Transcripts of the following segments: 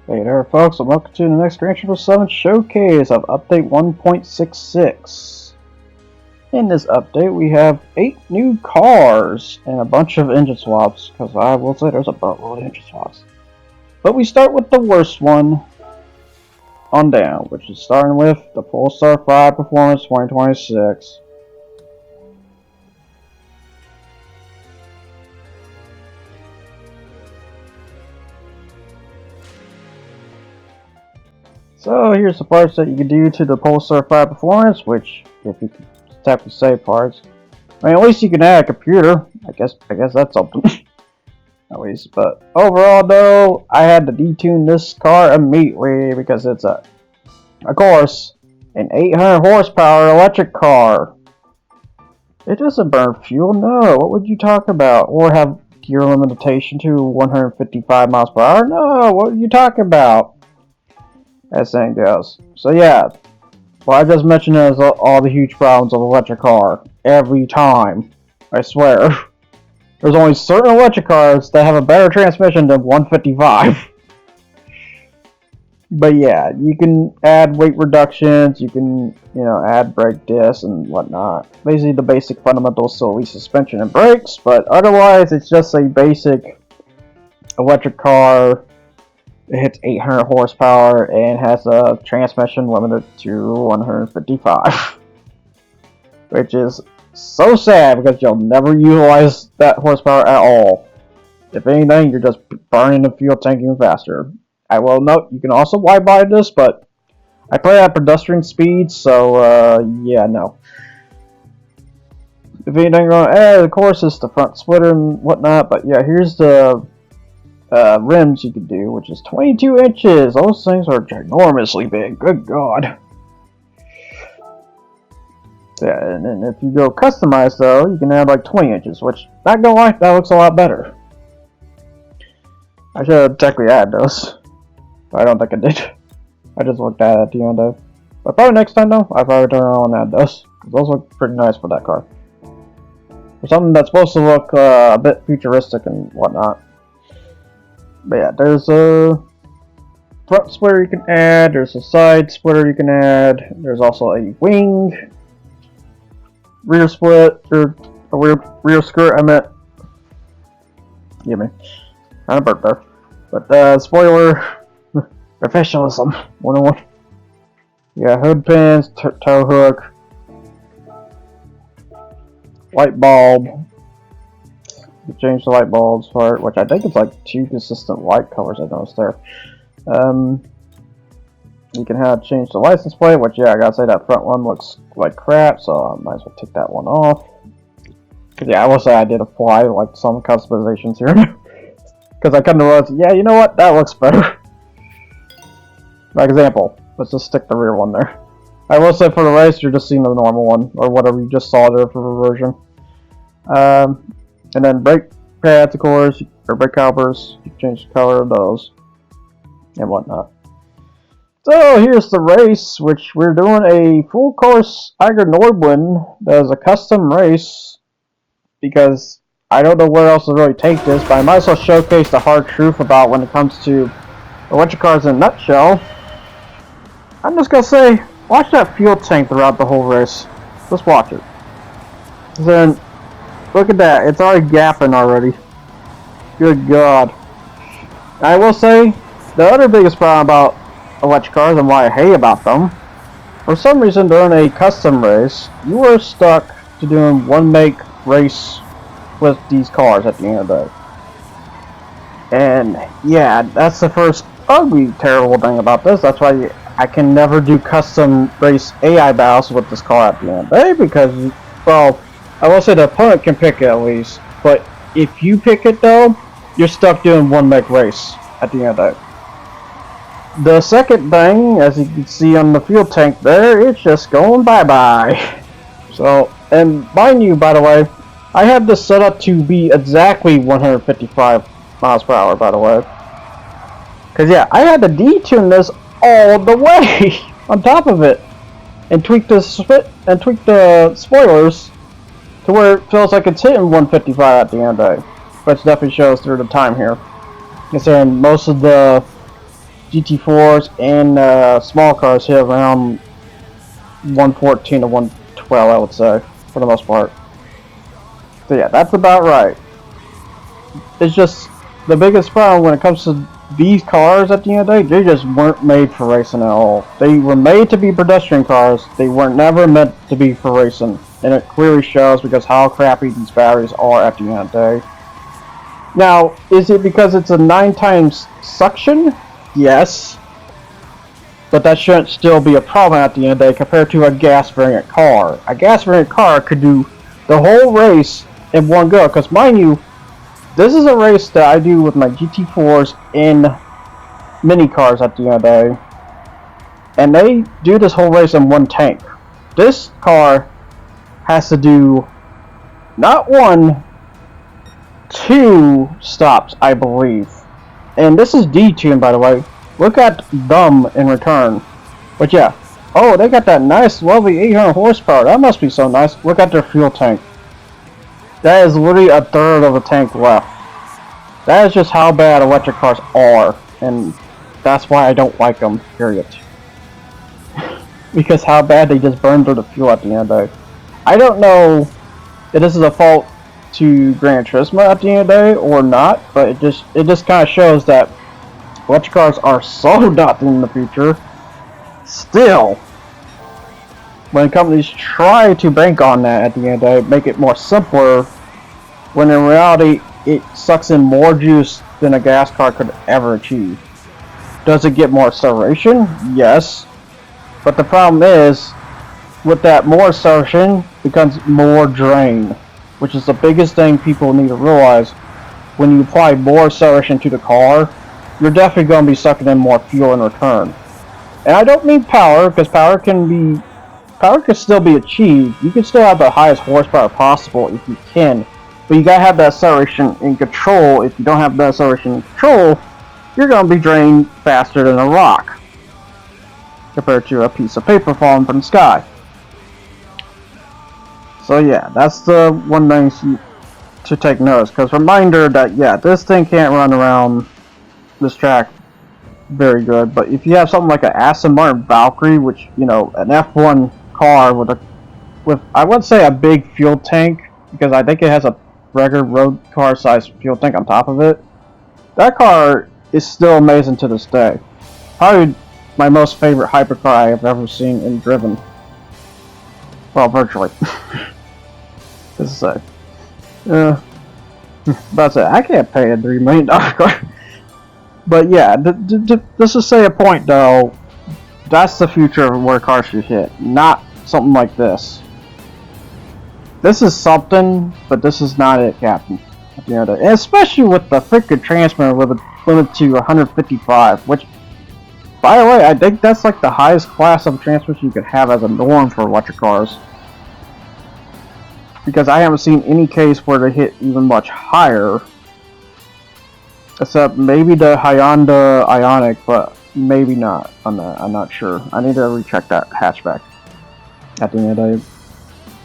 Hey there folks, and welcome to the next GT7 showcase of update 1.66. In this update we have 8 new cars and a bunch of engine swaps, because I will say there's a buttload of engine swaps. But we start with the worst one on down, which is starting with the Polestar 5 Performance 2026. So here's the parts that you can do to the Polestar 5 Performance, which, if you can technically say parts, I mean, at least you can add a computer. I guess that's something. At least, but overall though, I had to detune this car immediately because it's of course, an 800 horsepower electric car. It doesn't burn fuel, no. What would you talk about? Or have gear limitation to 155 miles per hour? No, what are you talking about? As saying goes. So yeah, what I just mentioned is all the huge problems of electric car. Every time. I swear. There's only certain electric cars that have a better transmission than 155. But yeah, you can add weight reductions, you can, add brake discs and whatnot. Basically the basic fundamentals, so at least suspension and brakes, but otherwise it's just a basic electric car. It hits 800 horsepower and has a transmission limited to 155. Which is so sad because you'll never utilize that horsepower at all. If anything, you're just burning the fuel tank even faster. I will note, you can also wide body this, but I play at pedestrian speeds, so yeah, no. If anything you're going to add, of course, it's the front splitter and whatnot, but yeah, here's the rims you can do, which is 22 inches. Those things are ginormously big. Good God. Yeah, and then if you go customized though, you can add like 20 inches, which, not gonna lie, that looks a lot better. I should have technically added those, but I don't think I did. I just looked at it at the end of. But probably next time though, I'll probably turn around and add those, because those look pretty nice for that car. For something that's supposed to look a bit futuristic and whatnot. But yeah, there's a front splitter you can add, there's a side splitter you can add, there's also a wing, rear split, or a rear skirt, I meant. Give me. Kind of burnt there. But spoiler, professionalism 101. Yeah, hood pins, tow hook, light bulb. You change the light bulbs part, which I think it's like 2 consistent light colors I noticed there. You can change the license plate, which yeah, I gotta say that front one looks like crap, so I might as well take that one off. Cause yeah, I will say I did apply like some customizations here. Cause I kind of realized, yeah, you know what, that looks better. For example, let's just stick the rear one there. I will say for the race, you're just seeing the normal one, or whatever you just saw there for the version. And then brake pads, of course, or brake calipers, you can change the color of those, and whatnot. So here's the race, which we're doing a full course Eiger Nordblin. That is a custom race, because I don't know where else to really take this, but I might as well showcase the hard truth about when it comes to electric cars in a nutshell. I'm just gonna say, watch that fuel tank throughout the whole race. Just watch it. Then, look at that, it's already gapping already. Good God. I will say, the other biggest problem about electric cars and why I hate about them, for some reason during a custom race, you are stuck to doing one make race with these cars at the end of the day. And yeah, that's the first ugly, terrible thing about this. That's why I can never do custom race AI battles with this car at the end of the day, because, well, I will say the opponent can pick it at least, but if you pick it though, you're stuck doing one make race at the end of the day. The second thing, as you can see on the fuel tank there, it's just going bye-bye. So, and mind you, by the way, I have this set up to be exactly 155 miles per hour, by the way. Because yeah, I had to detune this all the way on top of it, and tweak the spoilers to where it feels like it's hitting 155 at the end of the day. Which definitely shows through the time here. Considering most of the GT4s and small cars hit around 114 to 112, I would say, for the most part. So yeah, that's about right. It's just the biggest problem when it comes to these cars at the end of the day, they just weren't made for racing at all. They were made to be pedestrian cars. They were never meant to be for racing. And it clearly shows because how crappy these batteries are at the end of the day. Now, is it because it's a 9 times suction? Yes. But that shouldn't still be a problem at the end of the day compared to a gas variant car. A gas variant car could do the whole race in one go. Because mind you, this is a race that I do with my GT4s in mini cars at the end of the day. And they do this whole race in one tank. This car has to do not 1, 2 stops, I believe. And this is detuned, by the way. Look at them in return. But yeah. Oh, they got that nice, lovely 800 horsepower. That must be so nice. Look at their fuel tank. That is literally a third of the tank left. That is just how bad electric cars are. And that's why I don't like them, period. Because how bad they just burn through the fuel at the end of the day. I don't know if this is a fault to Gran Turismo at the end of the day or not, but it just kind of shows that electric cars are so not in the future. Still, when companies try to bank on that at the end of the day, make it more simpler, when in reality it sucks in more juice than a gas car could ever achieve. Does it get more acceleration? Yes. But the problem is, with that more acceleration becomes more drain, which is the biggest thing people need to realize. When you apply more acceleration to the car, you're definitely going to be sucking in more fuel in return. And I don't mean power, because power can still be achieved. You can still have the highest horsepower possible if you can, but you gotta have that acceleration in control. If you don't have that acceleration in control, you're going to be drained faster than a rock compared to a piece of paper falling from the sky. So yeah, that's the one thing to take notice. Because reminder that yeah, this thing can't run around this track very good. But if you have something like an Aston Martin Valkyrie, which an F1 car with I would say a big fuel tank, because I think it has a regular road car size fuel tank on top of it. That car is still amazing to this day. Probably my most favorite hypercar I have ever seen and driven. Well, virtually. This is a that's it. I can't pay a $3 million car. But yeah, just to say a point though, that's the future of where cars should hit, not something like this. This is something, but this is not it, Captain. At the end of it. And especially with the freaking transmitter limited to 155, which, by the way, I think that's like the highest class of transmission you could have as a norm for electric cars. Because I haven't seen any case where they hit even much higher. Except maybe the Hyundai Ioniq, but maybe not on that. I'm not sure. I need to recheck that hatchback at the end of the day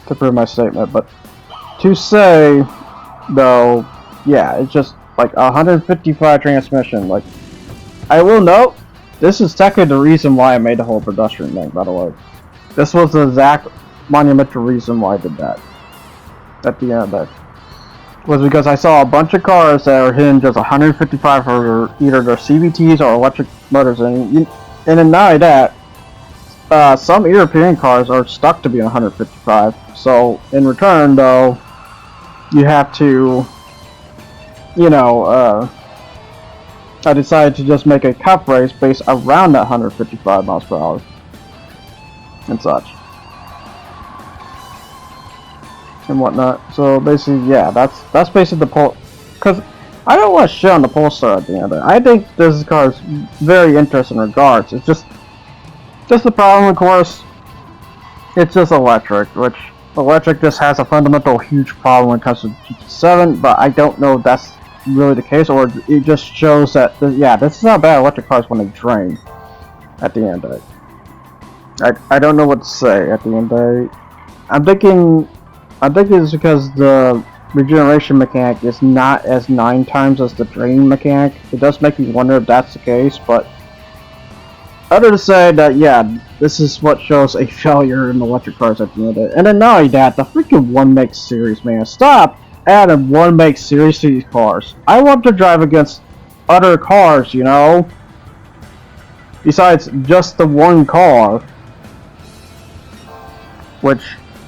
to prove my statement. But to say, though, yeah, it's just like 155 transmission. Like, I will note, this is technically the reason why I made the whole pedestrian thing, by the way. This was the exact monumental reason why I did that. At the end of that. Was because I saw a bunch of cars that are hitting just 155 for either their CVTs or electric motors, and then not only that, some European cars are stuck to be 155. So in return, though, you have to, I decided to just make a cup race based around that 155 miles per hour and such. And whatnot. So basically, yeah, that's basically the Pol. Because I don't want to shit on the Polestar at the end of it. I think this car is very interesting in regards. It's just the problem, of course. It's just electric, which electric just has a fundamental huge problem when it comes to GT7. But I don't know if that's really the case, or it just shows that yeah, this is how bad electric cars when they drain. At the end of it, I don't know what to say at the end of it. I think it's because the regeneration mechanic is not as 9 times as the drain mechanic. It does make me wonder if that's the case, but Other to say that, yeah, this is what shows a failure in electric cars at the end of the day. And then not only that, the freaking one make series, man. Stop adding one make series to these cars. I want to drive against other cars, you know? Besides just the one car. Which,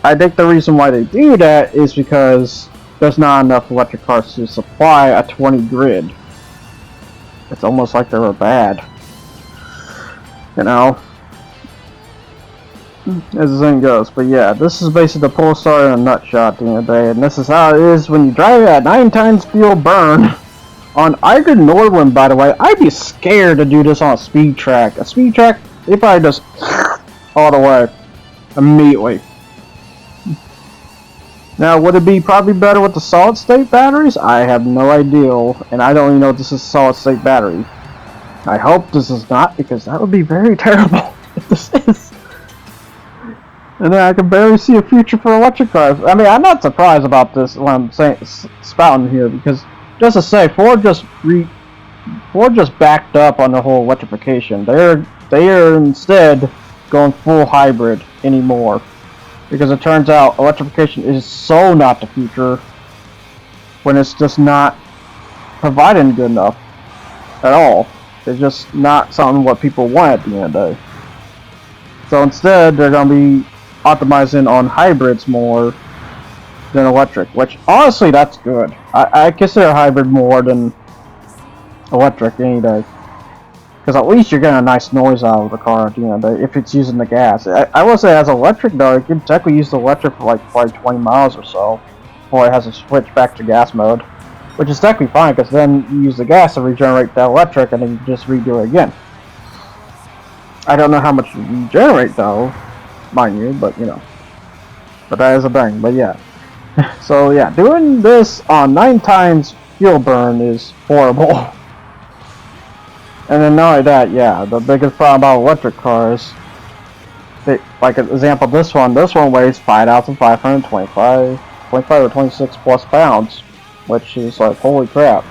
I think the reason why they do that is because there's not enough electric cars to supply a 20 grid. It's almost like they were bad. You know? As the thing goes. But yeah, this is basically the Polestar in a nutshot at the end of the day. And this is how it is when you drive at 9 times fuel burn. On Eiger Norwin, by the way, I'd be scared to do this on a speed track. A speed track, they probably just all the way. Immediately. Now, would it be probably better with the solid state batteries? I have no idea, and I don't even know if this is a solid state battery. I hope this is not, because that would be very terrible if this is. And then I can barely see a future for electric cars. I mean, I'm not surprised about this when I'm saying spouting here, because just to say, Ford just backed up on the whole electrification. They are instead going full hybrid anymore, because it turns out electrification is so not the future when it's just not providing good enough at all. It's just not something what people want at the end of the day. So instead, they're going to be optimizing on hybrids more than electric, which honestly, that's good. I consider hybrid more than electric any day. Because at least you're getting a nice noise out of the car at the end of the day if it's using the gas. I will say, as electric though, you can technically use the electric for like probably 20 miles or so before it has to switch back to gas mode. Which is technically fine, because then you use the gas to regenerate the electric and then you just redo it again. I don't know how much you regenerate though, mind you, but you know. But that is a thing, but yeah. So yeah, doing this on 9 times fuel burn is horrible. And then not only that, yeah, the biggest problem about electric cars, like an example, this one weighs 5,525, 25 or 26 plus pounds, which is like, holy crap.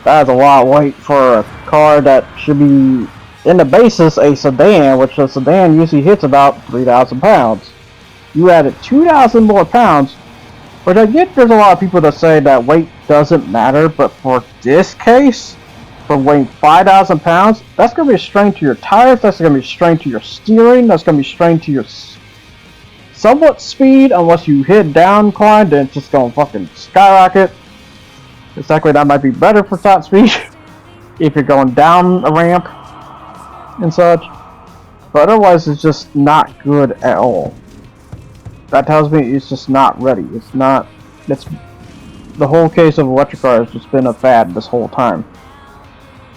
That is a lot of weight for a car that should be, in the basis, a sedan, which a sedan usually hits about 3,000 pounds. You added 2,000 more pounds, which I get there's a lot of people that say that weight doesn't matter, but for this case, for weighing 5,000 pounds, that's going to be a strain to your tires, that's going to be a strain to your steering, that's going to be a strain to your somewhat speed, unless you hit down climb, then it's just going to fucking skyrocket. Exactly, that might be better for top speed, if you're going down a ramp and such, but otherwise it's just not good at all. That tells me it's just not ready. It's not, it's, the whole case of electric cars has just been a fad this whole time.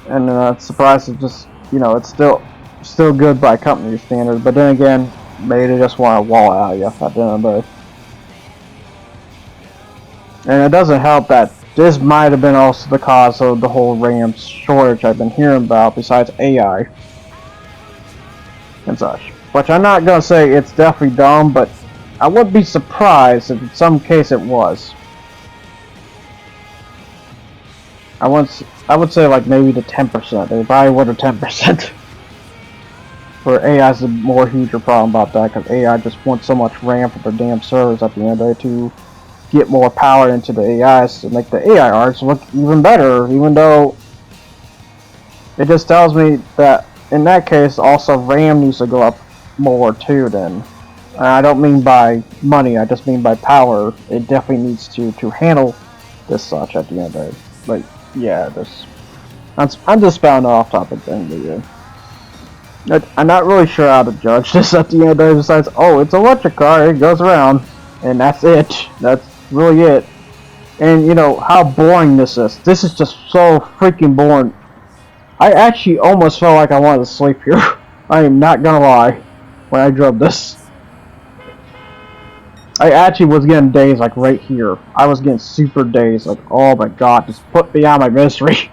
And it's surprised it's just, you know, it's still good by company standards, but then again, maybe they just want to wall out you at the end of the day. And it doesn't help that this might have been also the cause of the whole RAM shortage I've been hearing about, besides AI and such. Which I'm not going to say it's definitely dumb, but I would be surprised if in some case it was. I would say like maybe the 10%. They probably would have 10%. For AI is a more huger problem about that, because AI just wants so much RAM for their damn servers at the end of the day to get more power into the AIs to make the AI arts look even better, even though it just tells me that in that case also RAM needs to go up more too then. I don't mean by money, I just mean by power. It definitely needs to handle this such at the end of the day. But yeah, I'm just spouting off topic thing, but yeah. I'm not really sure how to judge this at the end of the day, besides, oh, it's an electric car, it goes around, and that's it. That's really it. And you know how boring this is. This is just so freaking boring. I actually almost felt like I wanted to sleep here. I am not gonna lie. When I drove this, I actually was getting dazed, like right here. I was getting super dazed, like, oh my god, just put me out of my misery.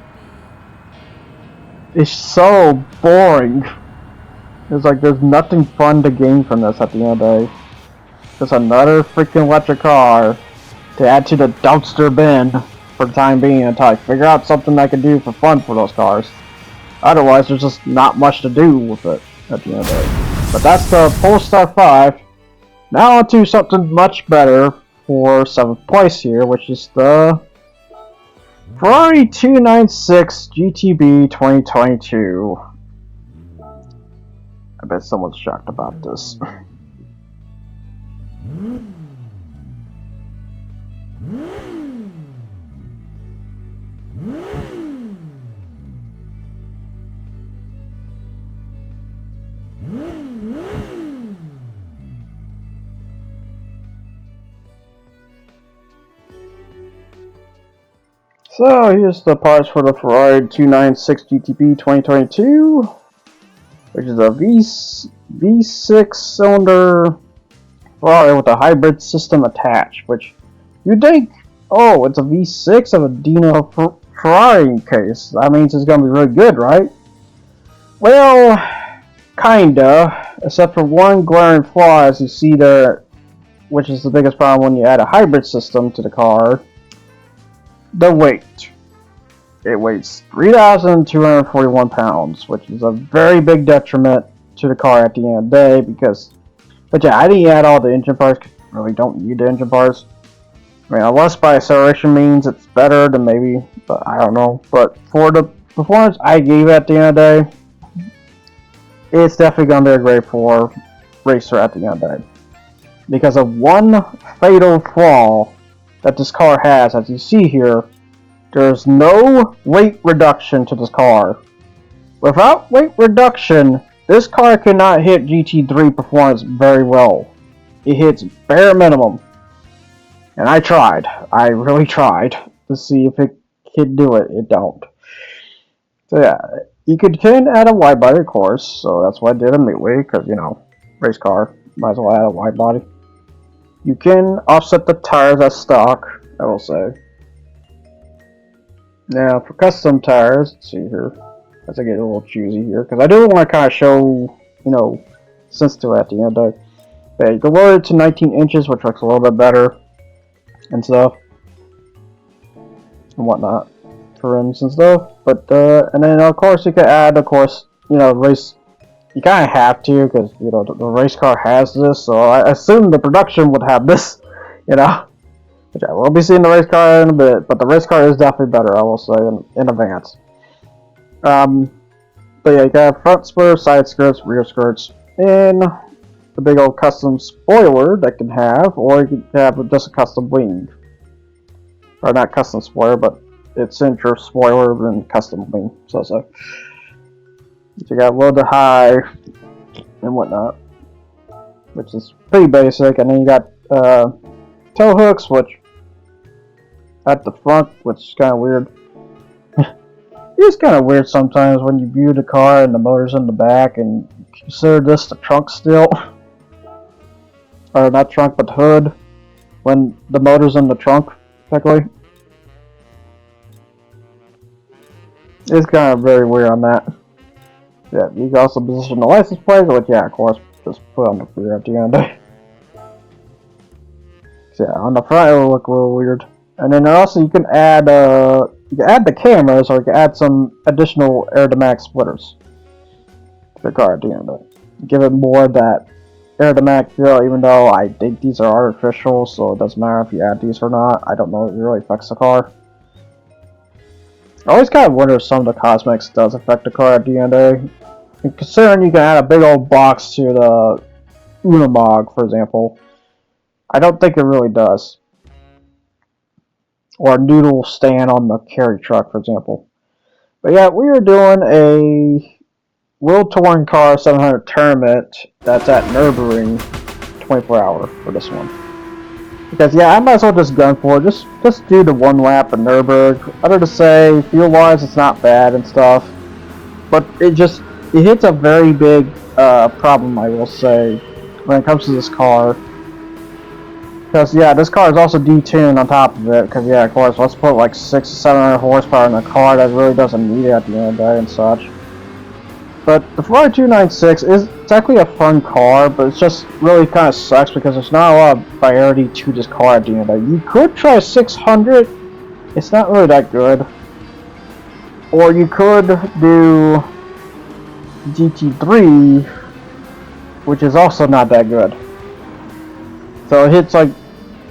It's so boring. It's like there's nothing fun to gain from this at the end of the day. Just another freaking electric car to add to the dumpster bin for the time being until I figure out something I can do for fun for those cars. Otherwise, there's just not much to do with it at the end of the day. But that's the Polestar 5. Now on to something much better for 7th place here, which is the Ferrari 296 GTB 2022. I bet someone's shocked about this. So here's the parts for the Ferrari 296 GTB 2022, which is a V6 cylinder Ferrari with a hybrid system attached. Which you think, oh, it's a V6 of a Dino Ferrari case. That means it's gonna be really good, right? Well, kinda, except for one glaring flaw, as you see there, which is the biggest problem when you add a hybrid system to the car. The weight. It weighs 3,241 pounds, which is a very big detriment to the car at the end of the day because, but yeah, I didn't add all the engine parts because you really don't need the engine parts. I mean, unless by acceleration means it's better, then maybe, but I don't know. But for the performance I gave at the end of the day, it's definitely going to be a grade 4 racer at the end of the day. Because of one fatal flaw that this car has, as you see here, there's no weight reduction to this car. Without weight reduction, this car cannot hit GT3 performance very well. It hits bare minimum. And I tried. I really tried to see if it could do it. It don't. So yeah, you can add a wide body, of course. So that's why I did a midway, because, you know, race car, might as well add a wide body. You can offset the tires as stock, I will say. Now, for custom tires, let's see here, as I get a little choosy here, because I do want to kind of show, you know, sense to it at the end of the day. But you can lower it to 19 inches, which looks a little bit better, and stuff, and whatnot, for rims and stuff. But, and then, of course, you can add, of course, you know, race. You kind of have to, because, you know, the race car has this, so I assume the production would have this, you know. Which I will be seeing the race car in a bit, but the race car is definitely better, I will say, in advance. But yeah, you got front splitter, side skirts, rear skirts, and the big old custom spoiler that can have, or you can have just a custom wing. Or not custom spoiler, but it's center spoiler and custom wing, so. So you got low to high and whatnot, which is pretty basic. And then you got tow hooks, which at the front, which is kind of weird. It's kind of weird sometimes when you view the car and the motor's in the back and consider this the trunk still, or not trunk but hood, when the motor's in the trunk, technically. It's kind of very weird on that. Yeah, you can also position the license plate, which, yeah, of course, just put on the rear at the end of it. So, yeah, on the front it will look a little weird. And then also you can add the cameras, or you can add some additional aerodynamic splitters to the car at the end of it. Give it more of that aerodynamic feel, even though I think these are artificial, so it doesn't matter if you add these or not. I don't know if it really affects the car. I always kind of wonder if some of the cosmetics does affect the car at the end of the day. And considering you can add a big old box to the Unimog, for example, I don't think it really does. Or a noodle stand on the carry truck, for example. But yeah, we are doing a World Touring Car 700 tournament that's at Nürburgring 24-hour for this one. Because yeah, I might as well just gun for it. Just do the one lap at Nürburgring. Other to say, fuel-wise, it's not bad and stuff. But it hits a very big problem, I will say, when it comes to this car. Because yeah, this car is also detuned on top of it. Because yeah, of course, let's put like 600 to 700 horsepower in a car that really doesn't need it at the end of the day and such. But the Ferrari 296 is technically a fun car, but it's just really kind of sucks because there's not a lot of variety to this car at the end of the day. You could try 600, it's not really that good. Or you could do GT3, which is also not that good. So it hits like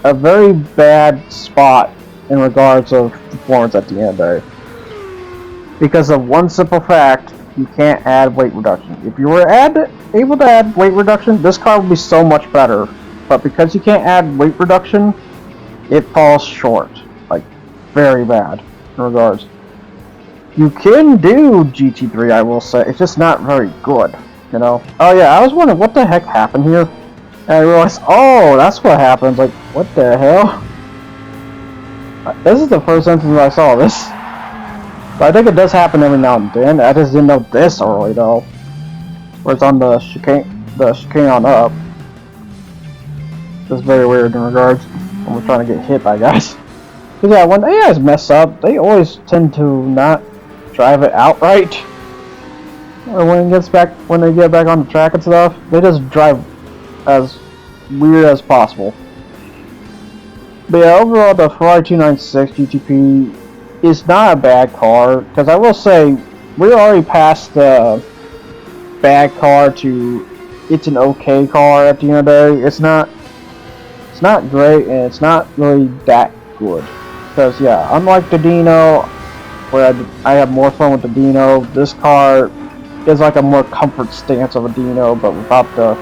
a very bad spot in regards of performance at the end of the day. Because of one simple fact, you can't add weight reduction. If you were able to add weight reduction, this car would be so much better. But because you can't add weight reduction, it falls short. Like, very bad in regards. You can do GT3, I will say. It's just not very good, you know? Oh yeah, I was wondering what the heck happened here. And I realized, oh, that's what happens. Like, what the hell? This is the first instance I saw this. But I think it does happen every now and then. I just didn't know this early though. Where it's on the chicane on up. It's very weird in regards when we're trying to get hit by guys. Cause yeah, when they guys mess up, they always tend to not drive it outright. Or when they get back on the track and stuff, they just drive as weird as possible. But yeah, overall the Ferrari 296 GTP is not a bad car, because I will say we're already past the bad car to it's an okay car at the end of the day. It's not great and it's not really that good. Because yeah, unlike the Dino, where I have more fun with the Dino, this car is like a more comfort stance of a Dino, but without the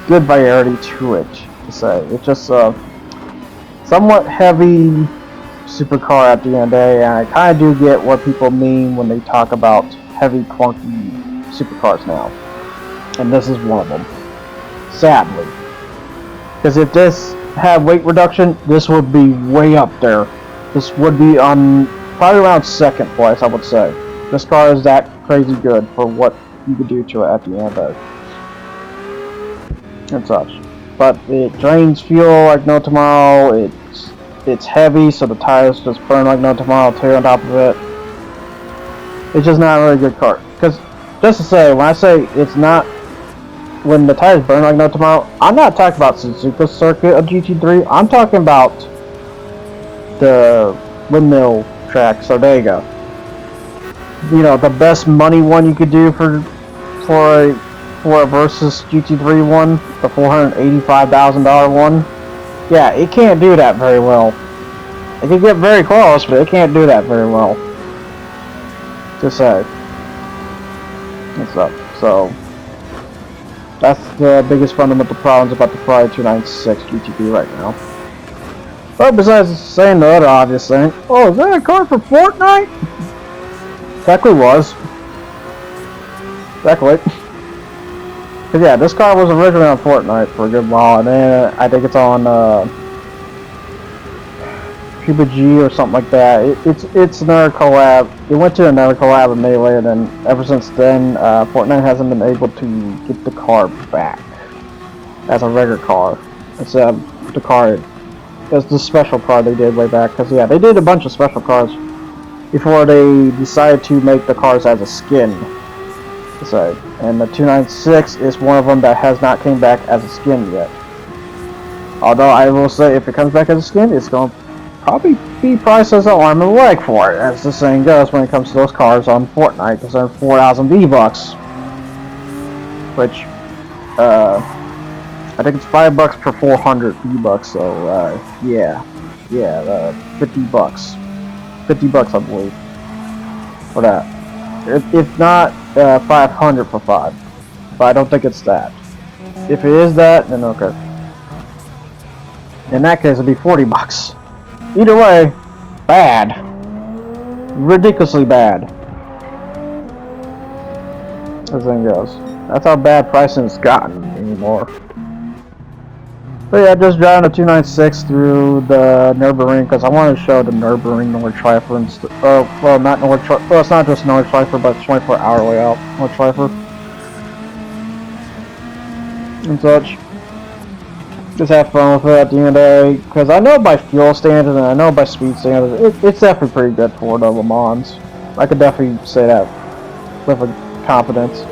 good variety to it, to say. It's just a somewhat heavy supercar at the end of the day, and I kind of do get what people mean when they talk about heavy, clunky supercars now. And this is one of them. Sadly. Because if this had weight reduction, this would be way up there. This would be on probably around second place, I would say. This car is that crazy good for what you could do to it at the end of it. And such. But it drains fuel like no tomorrow. It's heavy, so the tires just burn like no tomorrow too on top of it. It's just not a really good car. Because, just to say, when I say it's not, when the tires burn like no tomorrow, I'm not talking about Suzuka circuit of GT3. I'm talking about the windmill track. So there you go. You know, the best money one you could do for a versus GT3 one, the $485,000 one. Yeah, it can't do that very well. It can get very close, but it can't do that very well. Just say. What's up? So, that's the biggest fundamental problems about the Ferrari 296 GTP right now. But besides saying the other obvious thing, oh, is that a car for Fortnite? Exactly was. Exactly. Cause yeah, this car was originally on Fortnite for a good while, and then I think it's on Cuba G or something like that. It's another collab. It went to another collab with Melee, and then ever since then, Fortnite hasn't been able to get the car back as a regular car. It's the car. It's the special car they did way back. Cause yeah, they did a bunch of special cars before they decided to make the cars as a skin. So, and the 296 is one of them that has not came back as a skin yet. Although I will say, if it comes back as a skin, it's going to probably be priced as an arm and a leg for it, as the saying goes when it comes to those cars on Fortnite, because they're 4,000 V-Bucks. Which, I think it's $5 per 400 V-Bucks, so, yeah, 50 bucks. 50 bucks, I believe, for that. If not, 500 for 5. But I don't think it's that. If it is that, then okay. In that case, it'd be 40 bucks. Either way, bad. Ridiculously bad. As thing goes. That's how bad pricing's gotten anymore. But yeah, just driving a 296 through the Nürburgring because I wanted to show the Nürburgring Nordschleife and well, not Nordschleife. Well, it's not just Nordschleife, but it's 24-hour way out Nordschleife and such. Just have fun with it at the end of the day because I know by fuel standards and I know by speed standards, it's definitely pretty good for the Le Mans. I could definitely say that with a confidence.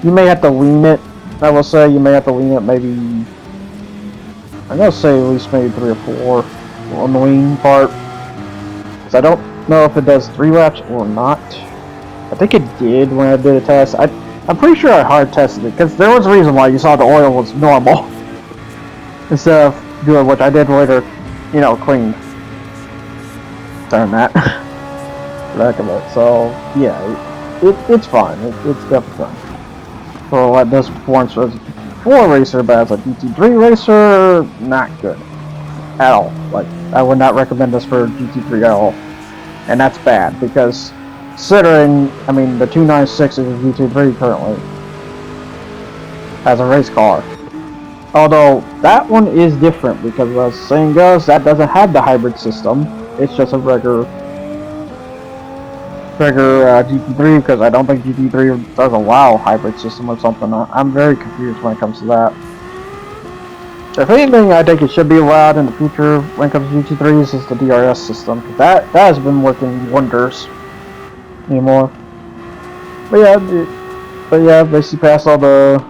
You may have to lean it. I will say you may have to lean it maybe. I'm gonna say at least maybe 3 or 4 on the lean part. Cause I don't know if it does 3 laps or not. I think it did when I did a test. I'm pretty sure I hard tested it because there was a reason why you saw the oil was normal instead of doing what I did later, you know, clean. Turn that. Back of it. So yeah, it's fine. It's definitely fine. For what this performance was for a racer, but as a GT3 racer, not good at all. Like I would not recommend this for GT3 at all, and that's bad because considering, I mean, the 296 is a GT3 currently as a race car. Although that one is different because, as the saying goes, that doesn't have the hybrid system. It's just a regular GT3 because I don't think GT3 does allow hybrid system or something. I'm very confused when it comes to that. If anything, I think it should be allowed in the future when it comes to GT3s is the DRS system. That has been working wonders anymore. But yeah, basically past all the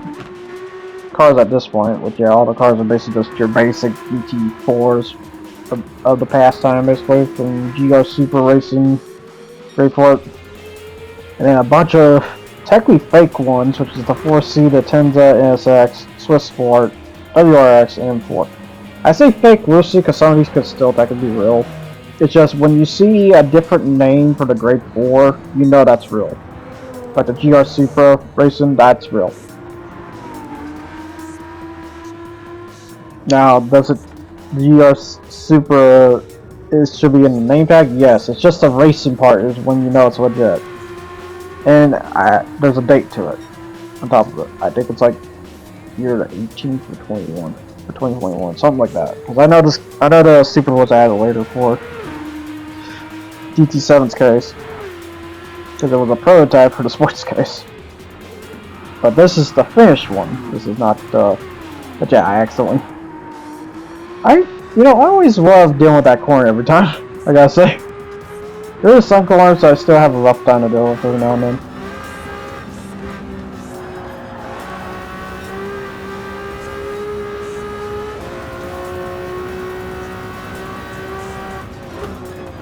cars at this point, which yeah, all the cars are basically just your basic GT4s of the past time, basically from GR Super Racing, Great Fort, and then a bunch of technically fake ones, which is the 4C, the Tenza, NSX, Swiss Sport, WRX, and M4. I say fake loosely because some of these could still technically be real. It's just when you see a different name for the Grade 4, you know that's real. Like the GR Supra Racing, that's real. Now, does it GR Supra should be in the name tag? Yes, it's just the racing part is when you know it's legit. And there's a date to it on top of it. I think it's like year 18 for 21 for 2021, something like that. Because I know the Supra was added later for GT7's case, because it was a prototype for the sports case. But this is the finished one. This is not the. But yeah, I accidentally. I always love dealing with that corner every time. I gotta say, there are some corners I still have a rough time to deal with every now and then.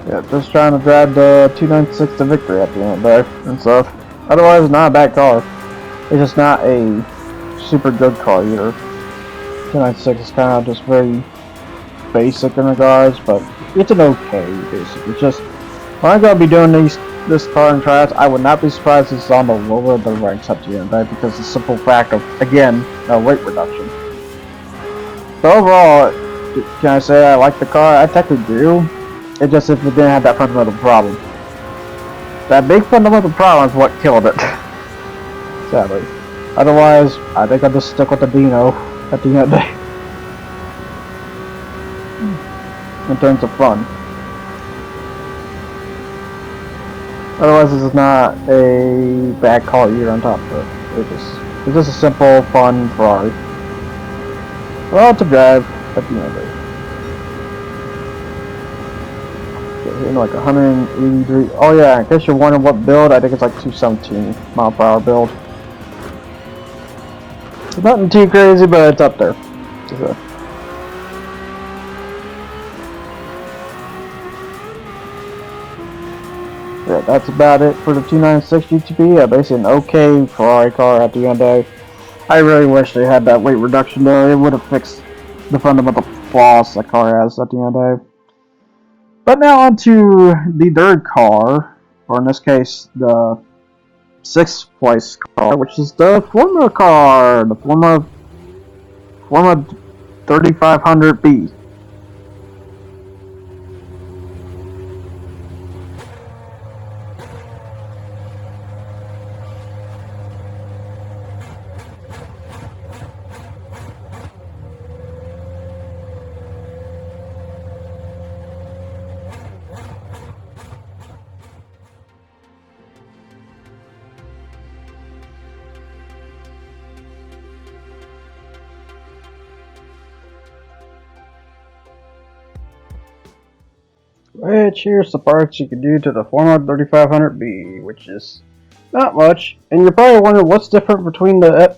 Yeah, just trying to drive the 296 to victory at the end there and stuff. Otherwise, not a bad car. It's just not a super good car either. 296 is kind of just very basic in regards, but it's an okay basic. It's just when I'm gonna be doing this car in trials, I would not be surprised if it's on the lower of the ranks up to the end, right? Because the simple fact of, again, weight reduction. So overall, can I say I like the car? I technically do. It's just if it didn't have that fundamental problem. That big fundamental problem is what killed it. Sadly. Otherwise, I think I'll just stick with the Dino at the end of the day. In terms of fun. Otherwise, this is not a bad car either on top of it. It's just a simple, fun Ferrari. Well, to drive at the end of it. In like 183. Oh yeah, in case you're wondering what build, I think it's like 217 mile per hour build. It's nothing too crazy, but it's up there. So. Yeah, that's about it for the 296 GTP. Yeah, basically an okay Ferrari car at the end of the day. I really wish they had that weight reduction there. It would have fixed the fundamental flaws the car has at the end of the day. But now on to the third car, or in this case, the 6th place car, which is the Formula car, the Formula 3500B. Which here's the parts you can do to the Formula 3500B, which is not much. And you're probably wondering what's different between the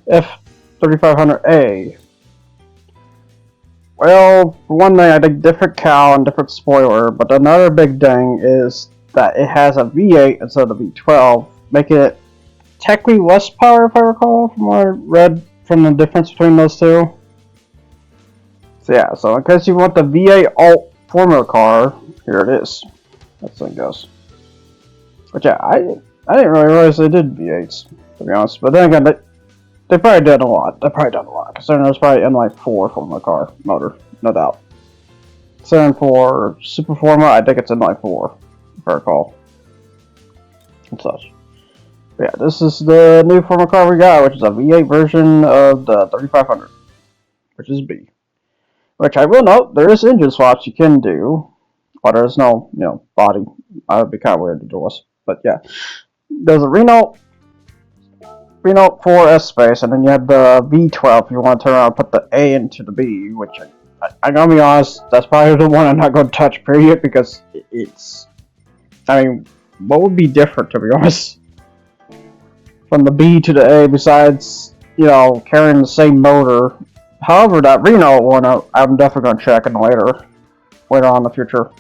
F3500A. Well, for one thing, I think different cowl and different spoiler, but another big thing is that it has a V8 instead of a V12, making it technically less power, if I recall, from what I read from the difference between those two. So yeah, so in case you want the V8 alt formula car, here it is. That thing goes. But yeah, I didn't really realize they did V8s, to be honest. But then again, they probably did a lot. They probably done a lot. Considering there's probably inline-4 formula car motor, no doubt. Considering for Super Formula, I think it's inline-4, if I recall. And such. But yeah, this is the new formula car we got, which is a V8 version of the 3500, which is B. Which I will note, there is engine swaps you can do, but there's no, body. That would be kind of weird to do us. But yeah, there's a Renault 4S space, and then you have the V12 if you want to turn around and put the A into the B, which I'm gonna be honest, that's probably the one I'm not going to touch, period, because it's, I mean, what would be different, to be honest, from the B to the A besides, carrying the same motor. However, that Renault one, I'm definitely going to check in later on in the future.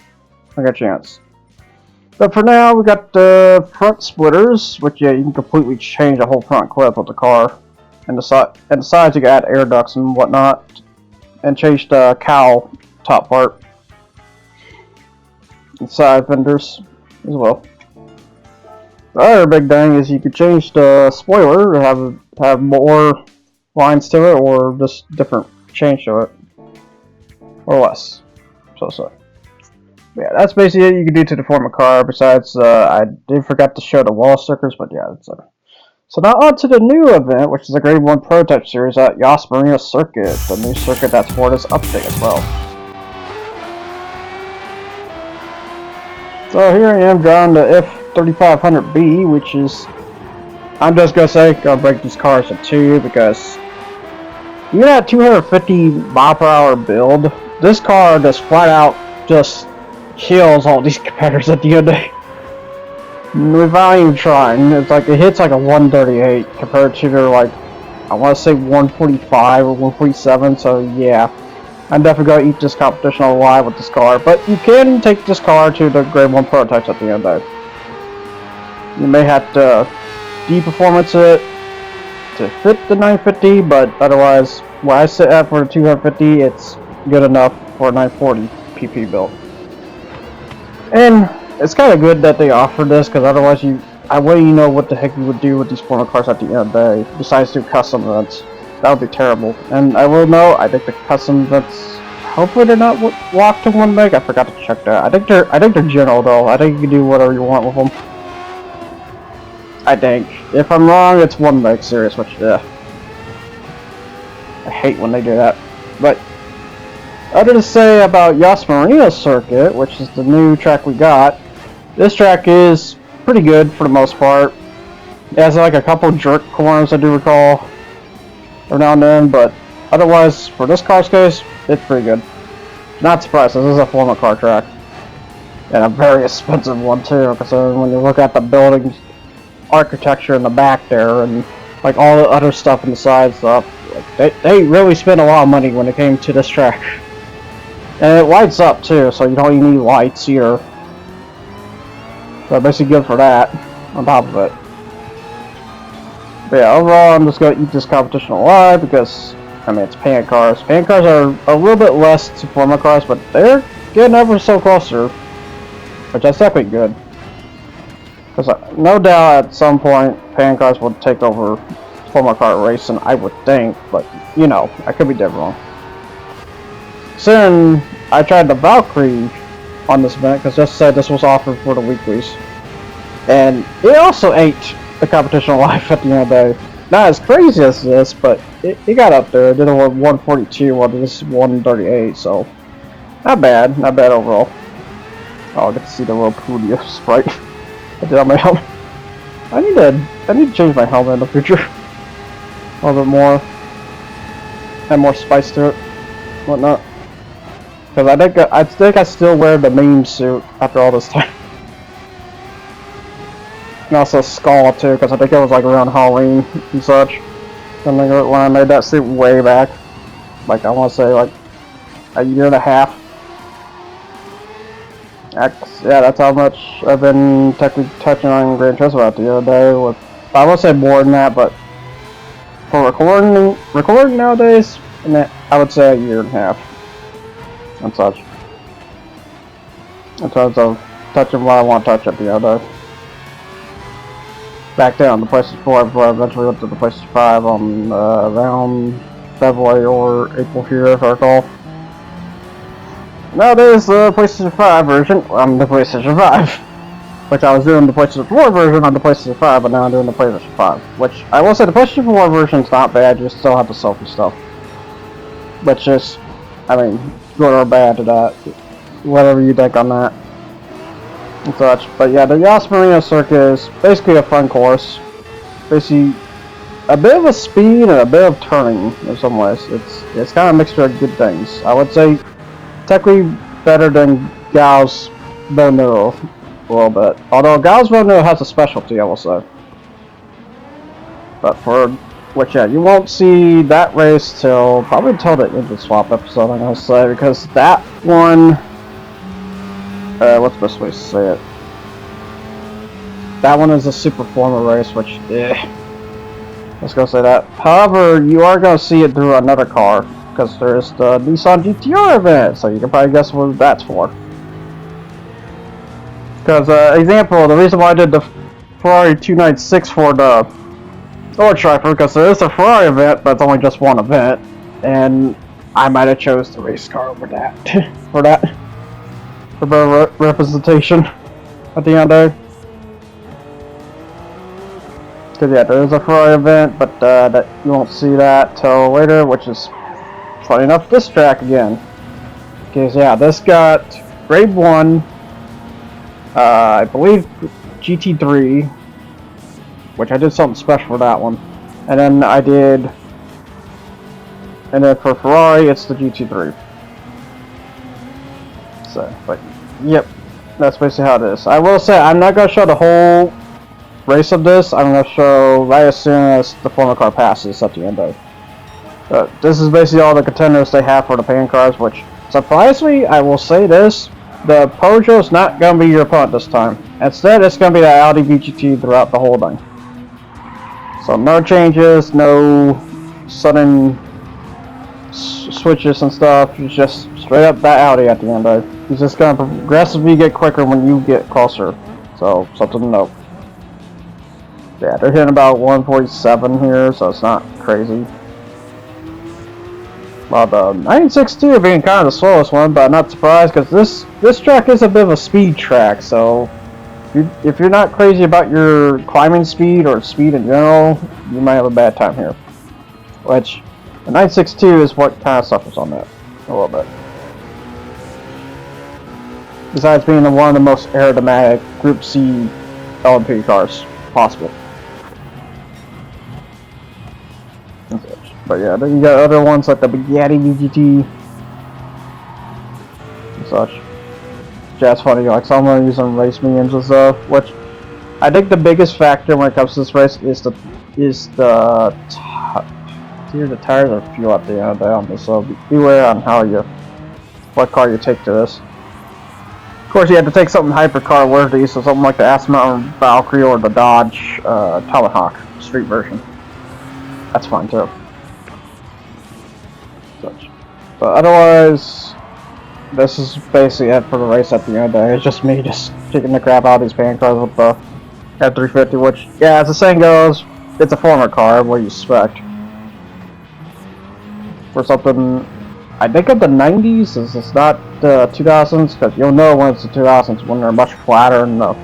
I got a chance. But for now, we got the front splitters, which yeah, you can completely change the whole front clip of the car. And the sides, you can add air ducts and whatnot, and change the cowl top part. And side fenders as well. The other big thing is you could change the spoiler to have more lines to it, or just different change to it, or less. So. Yeah, that's basically it you can do to the form of car. Besides, I did forget to show the wall stickers, but yeah, that's it. So now on to the new event, which is a Grade 1 prototype series at Yas Marina Circuit, the new circuit that's for this update as well. So here I am driving the F3500B, which is, I'm just gonna break these cars in two, because even at 250 mile per hour build, this car just flat out just kills all these competitors at the end of the day. Without even trying. It's like it hits like a 138 compared to their, like, I want to say 145 or 147. So yeah, I'm definitely gonna eat this competition alive with this car. But you can take this car to the Grade 1 prototypes at the end of the day. You may have to de-performance it to fit the 950, but otherwise, what I set at for the 250, it's good enough for a 940 PP build. And it's kind of good that they offered this, because otherwise I wouldn't know what the heck you would do with these former cars at the end of the day, besides do custom events. That would be terrible. And I will know, I think the custom events, hopefully they're not locked to 1 meg. I forgot to check that. I think they're general though. I think you can do whatever you want with them. I think. If I'm wrong, it's 1 meg series, which I hate when they do that. But other to say about Yas Marina Circuit, which is the new track we got, this track is pretty good for the most part. It has like a couple jerk corners, I do recall, every now and then, but otherwise, for this car's case, it's pretty good. Not surprised, this is a former car track. And a very expensive one too, because when you look at the building architecture in the back there, and like all the other stuff in the side stuff, like, they really spent a lot of money when it came to this track. And it lights up too, so you don't even need lights either. So basically good for that, on top of it. But yeah, overall I'm just going to eat this competition alive, because, I mean, it's paint cars. Paint cars are a little bit less to former cars, but they're getting ever so closer. Which is definitely good. Because no doubt at some point, paint cars will take over former car racing, I would think. But, I could be dead wrong. Soon, I tried the Valkyrie on this event, because just said this was offered for the weeklies. And it also ate the competition alive at the end of the day. Not as crazy as this, but it got up there. It did a 142 while this is 138, so not bad overall. Oh, I get to see the little Pudia sprite I did on my helmet. I need to change my helmet in the future. A little bit more. Add more spice to it. Whatnot. Because I think I still wear the meme suit after all this time. And also Skull too, because I think it was like around Halloween and such. And when I made that suit way back. Like I want to say like a year and a half. Yeah, that's how much I've been technically touching on Gran Turismo out the other day with I will say more than that, but for recording nowadays, I would say a year and a half and such. In terms of touching what I want to touch at the end of. Back then on the PlayStation 4 before I eventually went to the PlayStation 5 on around February or April here, if I recall. Nowadays, the PlayStation 5 version on the PlayStation 5, which I was doing the PlayStation 4 version on the PlayStation 5, but now I'm doing the PlayStation 5. Which I will say the PlayStation 4 version's not bad, you still have the selfie stuff. Which is, I mean, good or bad to that. Whatever you think on that. And such. But yeah, the Yas Marina Circuit is basically a fun course. Basically, a bit of a speed and a bit of turning in some ways. It's kind of a mixture of good things. I would say technically better than Gau's Bonneau a little bit. Although Gau's Bonneau has a specialty, I will say. But for which, yeah, you won't see that race till probably till the engine swap episode, I'm gonna say, because that one. What's the best way to say it? That one is a super formal race, which, let's go say that. However, you are going to see it through another car, because there's the Nissan GTR event, so you can probably guess what that's for. Because, example, the reason why I did the Ferrari 296 for the Orange Striper, because there is a Ferrari event, but it's only just one event, and I might have chose the race car over that, for that. For better representation at the end there. Because yeah, there is a Ferrari event, but that you won't see that till later, which is funny enough this track again. Because yeah, this got grade 1, I believe GT3, which I did something special for that one, and then for Ferrari it's the GT3. So, but yep, that's basically how it is. I will say I'm not going to show the whole race of this. I'm going to show right as soon as the former car passes at the end of it. This is basically all the contenders they have for the pan cars, which surprisingly, I will say this, the Peugeot is not going to be your opponent this time. Instead, it's going to be the Audi VGT throughout the whole thing. So no changes, no sudden switches and stuff. It's just straight up that Audi at the end of it. He's just gonna progressively get quicker when you get closer. So something to note. Yeah, they're hitting about 147 here, so it's not crazy. Well, the 962 being kind of the slowest one, but I'm not surprised because this track is a bit of a speed track. So if you're not crazy about your climbing speed or speed in general, you might have a bad time here. Which the 962 is what kind of suffers on that a little bit. Besides being one of the most aerodynamic Group C LMP cars possible. But yeah, then you got other ones like the Bugatti VGT and such. That's funny, like some are using race mediums and stuff, which I think the biggest factor when it comes to this race is the tires are fuel at the end of the element, so beware on what car you take to this. Of course, you have to take something hypercar worthy, so something like the Aston Martin Valkyrie or the Dodge Tomahawk street version. That's fine too. But otherwise, this is basically it for the race at the end of the day. It's just me just kicking the crap out of these pan cars with the F350, which, yeah, as the saying goes, it's a former car, what do you expect? For something, I think of the 90s, it's not the 2000s, because you'll know when it's the 2000s, when they're much flatter and the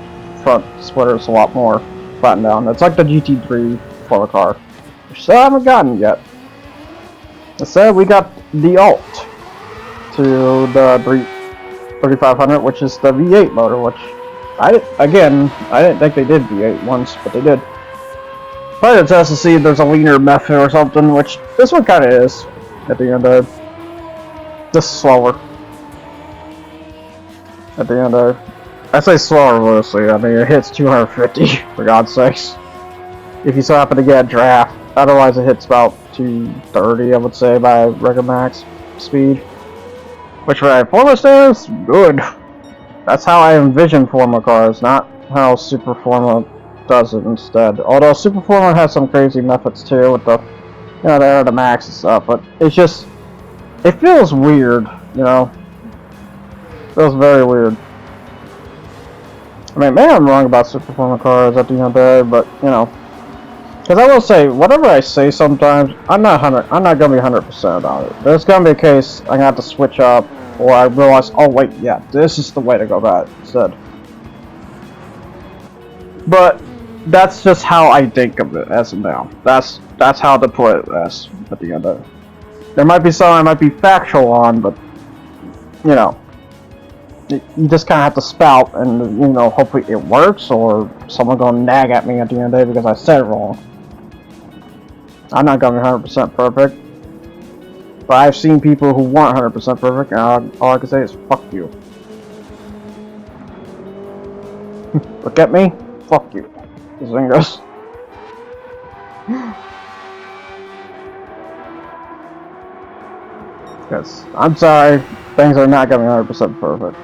front splitter is a lot more flattened down. It's like the GT3 former car, which still haven't gotten yet. Instead, we got the Alt to the 3500, which is the V8 motor, which I didn't think they did V8 once, but they did. Probably to test to see if there's a leaner method or something, which this one kind of is at the end of it. Just slower. At the end of it. I say slower loosely, I mean it hits 250, for God's sakes. If you so happen to get a draft. Otherwise it hits about 230, I would say, by regular max speed. Which for Formula standards, good. That's how I envision Formula cars, not how Super Formula does it instead. Although Superformer has some crazy methods too with the, you know, the Air to Max and stuff, but it's just, it feels weird, you know. It feels very weird. I mean, maybe I'm wrong about Superformer cars at the end of the day, but you know, because I will say, whatever I say sometimes, I'm not gonna be 100% on it. There's gonna be a case I'm gonna have to switch up, or I realize, oh wait, yeah, this is the way to go about it instead. But that's just how I think of it as of now. That's how to put it as at the end of it. There might be some I might be factual on, but you know, you just kind of have to spout, and you know, hopefully it works, or someone gonna nag at me at the end of the day because I said it wrong. I'm not gonna be 100% perfect, but I've seen people who want 100% perfect, and all I can say is fuck you. Look at me, fuck you. This thing goes. Yes, I'm sorry, things are not gonna be 100% perfect.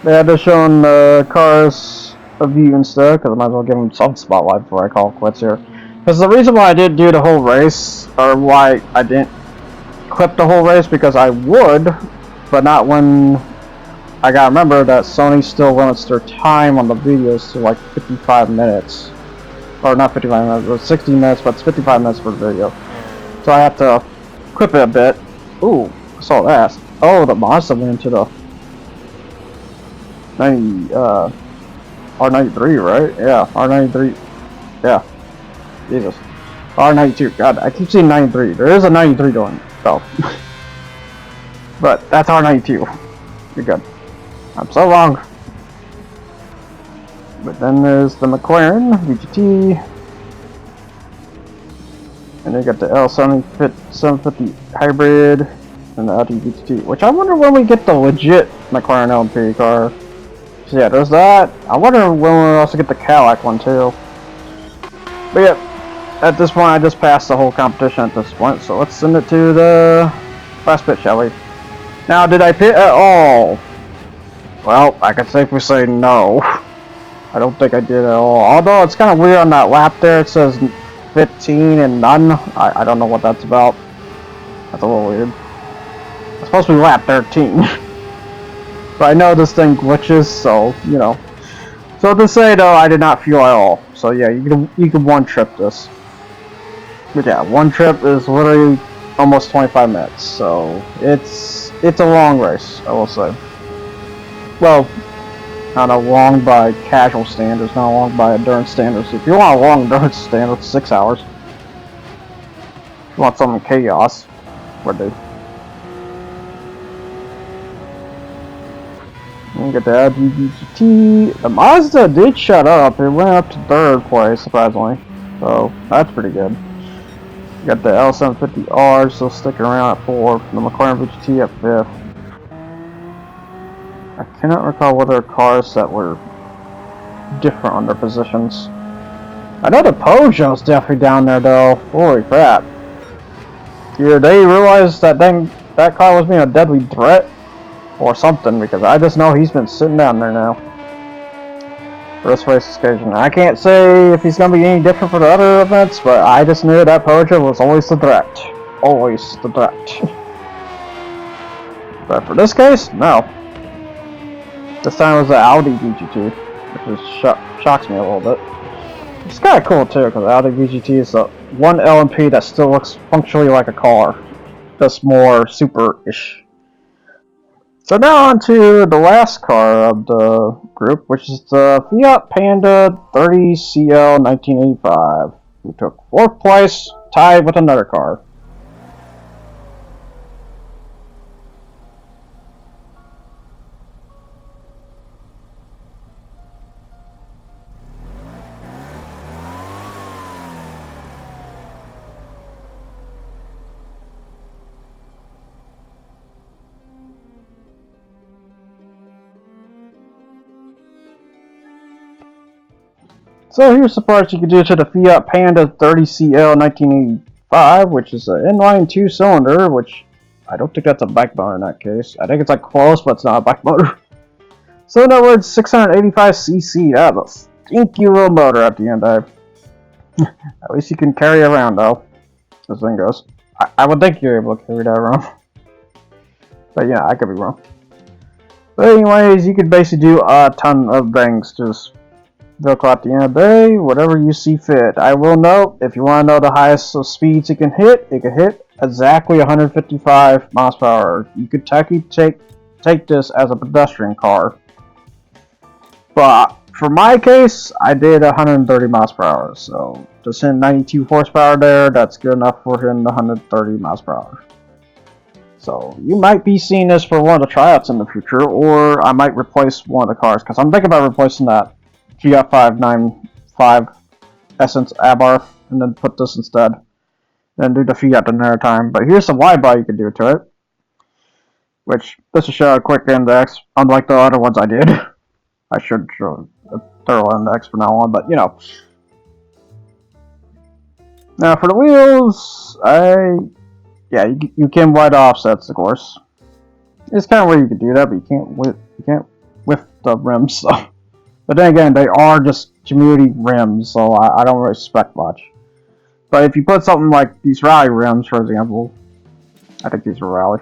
Yeah, they're showing the cars a view instead, because I might as well give them some spotlight before I call quits here. Because the reason why I didn't do the whole race, or why I didn't clip the whole race, because I would, but not when I gotta remember that Sony still limits their time on the videos to like 55 minutes. Or not 55 minutes, but 60 minutes, but it's 55 minutes per video. So I have to clip it a bit. Ooh, I saw that. Oh, the Mazda went into the 90, R93, right? Yeah, R93. Yeah. Jesus. R92. God, I keep saying 93. There is a 93 going, though. But that's R92. You're good. I'm so wrong. But then there's the McLaren VGT. And they got the L750 hybrid and the Audi VGT. Which I wonder when we get the legit McLaren LMP car. So yeah, there's that. I wonder when we'll also get the Cadillac one too. But yeah, at this point I just passed the whole competition at this point, so let's send it to the last pit, shall we? Now, did I pit at all? Well, I can safely say no. I don't think I did at all. Although it's kind of weird on that lap there, it says 15 and none. I don't know what that's about. That's a little weird. It's supposed to be lap 13. But I know this thing glitches, so, you know. So to say, though, I did not fuel at all. So yeah, you can one-trip this. But yeah, one trip is literally almost 25 minutes. So it's a long race, I will say. Well, not a long by casual standards, not long by endurance standards. If you want a long endurance standard, 6 hours. If you want something chaos, what do? And get the LGBTT. The Mazda did shut up. It went up to 3rd place, surprisingly. So, that's pretty good. You got the L750R still sticking around at 4th. The McLaren VGT at 5th. I cannot recall what other cars that were different on their positions. I know the Peugeot's definitely down there, though. Holy crap. Either they realized that that car was being a deadly threat, or something, because I just know he's been sitting down there now for this race occasion. I can't say if he's going to be any different for the other events, but I just knew that Peugeot was always the threat. Always the threat. But for this case, no. This time it was the Audi VGT, which is shocks me a little bit. It's kind of cool too, because the Audi VGT is the one LMP that still looks functionally like a car, just more super-ish. So now on to the last car of the group, which is the Fiat Panda 30CL 1985, who took 4th place, tied with another car. So here's the parts you can do to the Fiat Panda 30CL 1985, which is an inline 2-cylinder, which I don't think that's a bike motor in that case. I think it's like close, but it's not a bike motor. So in other words, 685cc. That's a stinky little motor at the end. At least you can carry it around though. This thing goes. I would think you're able to carry that around. But yeah, I could be wrong. But anyways, you could basically do a ton of things. Just vehicle at the end of the day, whatever you see fit. I will note, if you want to know the highest of speeds it can hit exactly 155 miles per hour. You could technically take this as a pedestrian car. But for my case, I did 130 miles per hour. So just hitting 92 horsepower there, that's good enough for hitting 130 miles per hour. So you might be seeing this for one of the tryouts in the future, or I might replace one of the cars, because I'm thinking about replacing that Fiat 595 Essence Abarth and then put this instead. Then do the Fiat another time. But here's some wide body you can do to it. Which, this will show a quick index, unlike the other ones I did. I should show a thorough index from now on, but you know. Now for the wheels, you can wide offsets, of course. It's kind of where you can do that, but you can't with the rims. So. But then again, they are just community rims, so I don't really expect much. But if you put something like these rally rims, for example, I think these are rally.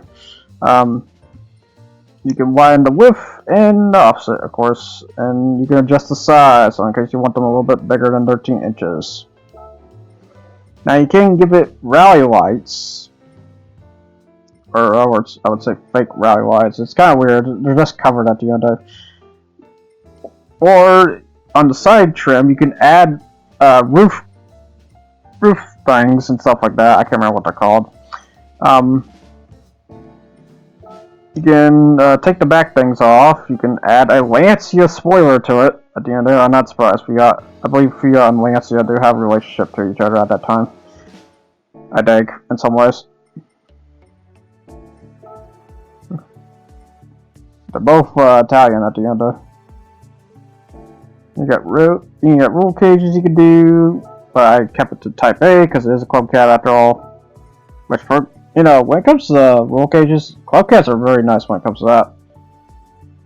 You can widen the width and the offset, of course, and you can adjust the size, so in case you want them a little bit bigger than 13 inches. Now you can give it rally lights, or I would say fake rally lights. It's kind of weird. They're just covered at the end. Or on the side trim, you can add roof things and stuff like that. I can't remember what they're called. You can take the back things off. You can add a Lancia spoiler to it at the end there. I'm not surprised. I believe Fiat and Lancia do have a relationship to each other at that time. I dig, in some ways. They're both Italian at the end there. You got roll cages you can do, but I kept it to Type A because it is a club cab after all. Which for when it comes to roll cages, club cabs are very nice when it comes to that.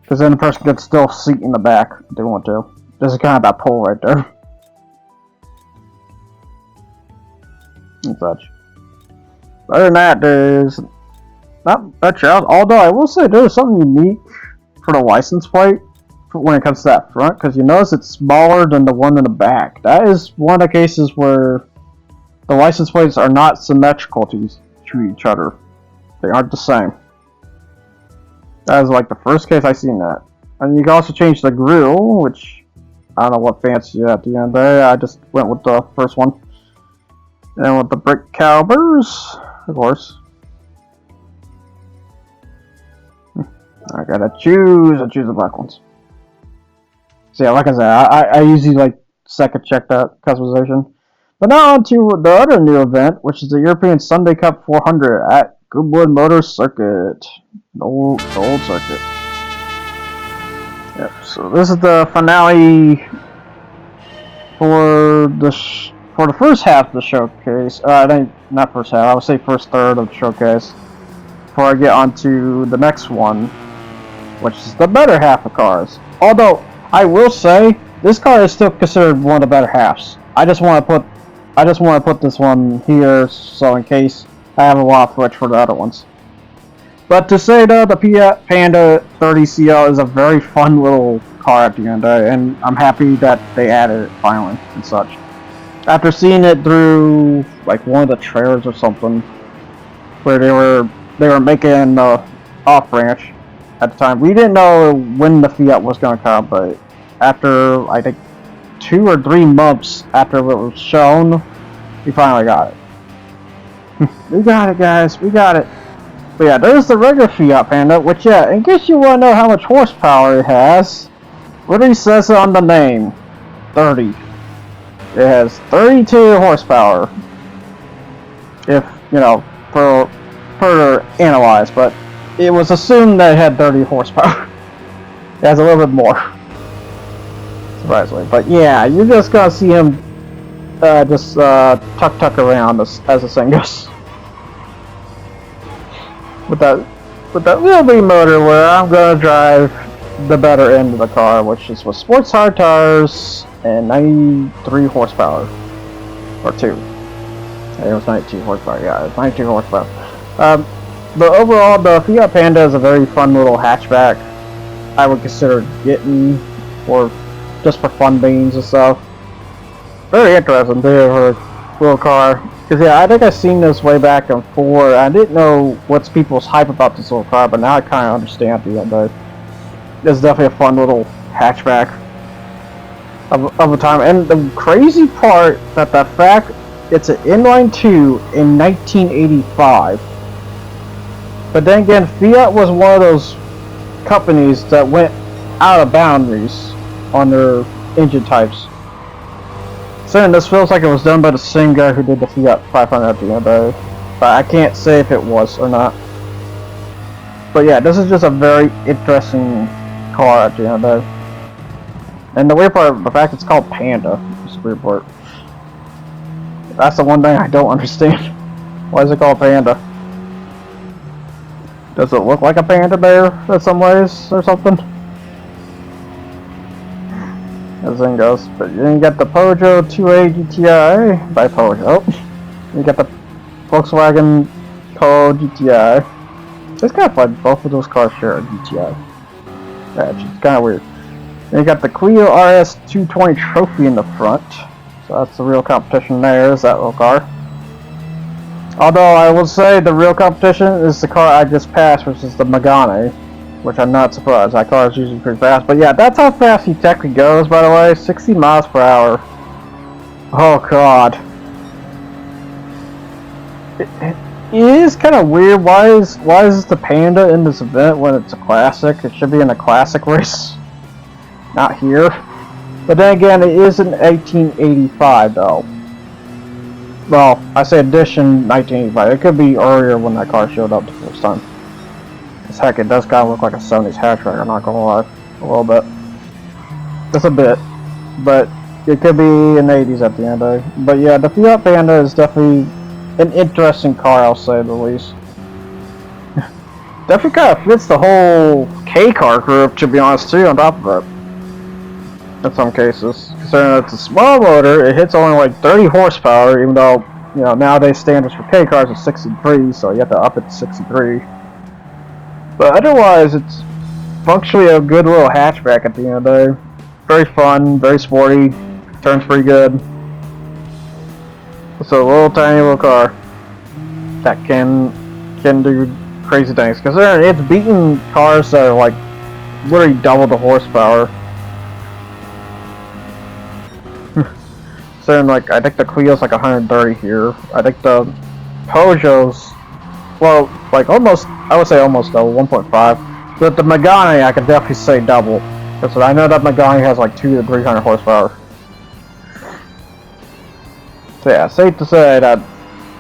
Because then the person can still seat in the back if they want to. This is kind of that pull right there. And such. Other than that, there's not much else. Although I will say there's something unique for the license plate when it comes to that front, because you notice it's smaller than the one in the back. That is one of the cases where the license plates are not symmetrical to each other. They aren't the same. That is like the first case I seen that. And you can also change the grille, which I don't know what fancy at the end there. I just went with the first one. And with the brick calipers, of course. I gotta choose the black ones. So yeah, like I said, I usually like second check that customization. But now on to the other new event, which is the European Sunday Cup 400 at Goodwood Motor Circuit. The old circuit. Yep, so this is the finale for the first half of the showcase. I think not first half, I would say first third of the showcase. Before I get on to the next one, which is the better half of cars. Although I will say this car is still considered one of the better halves. I just want to put this one here, so in case I have a lot of footage for the other ones. But to say though, the Panda 30CL is a very fun little car at the end, and I'm happy that they added it finally and such. After seeing it through like one of the trailers or something, where they were making the off branch at the time, we didn't know when the Fiat was going to come, but after I think 2 or 3 months after it was shown, we finally got it. We got it, guys. We got it. But yeah, there's the regular Fiat Panda, which, yeah, in case you want to know how much horsepower it has, literally says it on the name. 30. It has 32 horsepower. If, further analyzed, but it was assumed that it had 30 horsepower. It has a little bit more. Surprisingly. But yeah, you're just gonna see him tuck around as the saying goes. With that little bitty motor where I'm gonna drive the better end of the car, which is with sports hard tires and 93 horsepower. Or 2. It was 92 horsepower, yeah, it's 92 horsepower. But overall, the Fiat Panda is a very fun little hatchback. I would consider getting, or just for fun beans and stuff. Very interesting too for a little car. Cause yeah, I think I seen this way back in 4. I didn't know what's people's hype about this little car, but now I kind of understand the other. It's definitely a fun little hatchback of a time. And the crazy part that the fact it's an inline 2 in 1985. But then again, Fiat was one of those companies that went out of boundaries on their engine types. Saying this feels like it was done by the same guy who did the Fiat 500 at the end of the day, but I can't say if it was or not. But yeah, this is just a very interesting car at the end of the day. And the weird part, the fact it's called Panda, is the weird part. That's the one thing I don't understand. Why is it called Panda? Does it look like a panda bear in some ways or something? As thing goes. But then you got the Peugeot 2A GTI by Peugeot. You got the Volkswagen Polo GTI. It's kind of fun. Both of those cars share a GTI. Yeah, it's kind of weird. Then you got the Clio RS 220 Trophy in the front. So that's the real competition there, is that little car. Although I will say the real competition is the car I just passed, which is the Megane, which I'm not surprised. That car is usually pretty fast. But yeah, that's how fast he technically goes, by the way. 60 miles per hour. Oh god. It is kind of weird. Why is the Panda in this event when it's a classic? It should be in a classic race. Not here. But then again, it is in 1885 though. Well, I say edition 1985. It could be earlier when that car showed up the first time. Cause heck, it does kind of look like a 70s hatchback, I'm not gonna lie. A little bit. Just a bit. But it could be in the 80s at the end of it. But yeah, the Fiat Panda is definitely an interesting car, I'll say the least. Definitely kind of fits the whole K-car group, to be honest, too, on top of it. In some cases. Considering it's a small motor, it hits only like 30 horsepower, even though, you know, nowadays standards for K-cars are 63, so you have to up it to 63. But otherwise, it's functionally a good little hatchback at the end of the day. Very fun, very sporty, turns pretty good. It's a little tiny little car that can do crazy things. Considering it's beating cars that are like literally double the horsepower. So like I think the Clio's like 130 here. I think the Peugeot's, well, like almost, I would say almost double, 1.5. But the Megane I could definitely say double. Because I know that Megane has like 200 to 300 horsepower. So yeah, safe to say that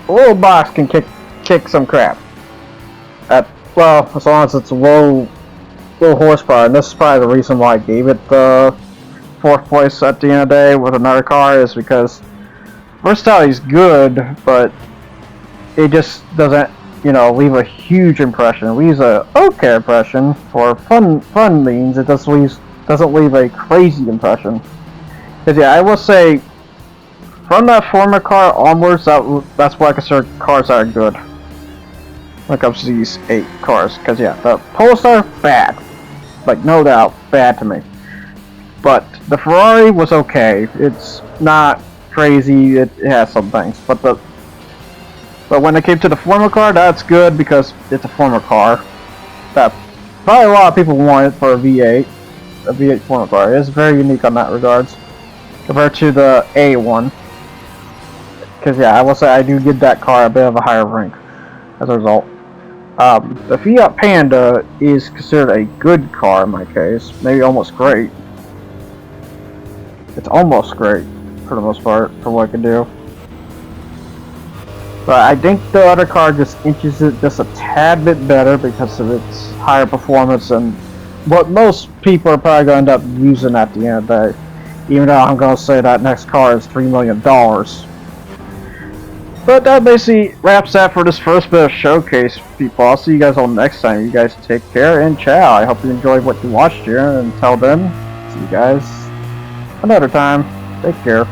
a little box can kick some crap. Well, as long as it's low horsepower, and this is probably the reason why I gave it the 4th place at the end of the day with another car, is because versatility is good, but it just doesn't, you know, leave a huge impression. It leaves a okay impression for fun means. It just doesn't leave a crazy impression. Because yeah, I will say, from that former car onwards, that's what I consider cars that are good when it comes to these 8 cars. Because yeah, the Polestar, bad. Like, no doubt, bad to me. But the Ferrari was okay. It's not crazy. It has some things. But when it came to the former car, that's good because it's a former car. That probably a lot of people want it for a V8 former car. It's very unique on that regards compared to the A1. Because yeah, I will say I do give that car a bit of a higher rank as a result. The Fiat Panda is considered a good car in my case. Maybe almost great. It's almost great, for the most part, for what it can do. But I think the other car just inches it just a tad bit better because of its higher performance and what most people are probably going to end up using at the end of the day. Even though I'm going to say that next car is $3 million. But that basically wraps that for this first bit of showcase, people. I'll see you guys all next time. You guys take care and ciao. I hope you enjoyed what you watched here. And until then, see you guys another time. Take care.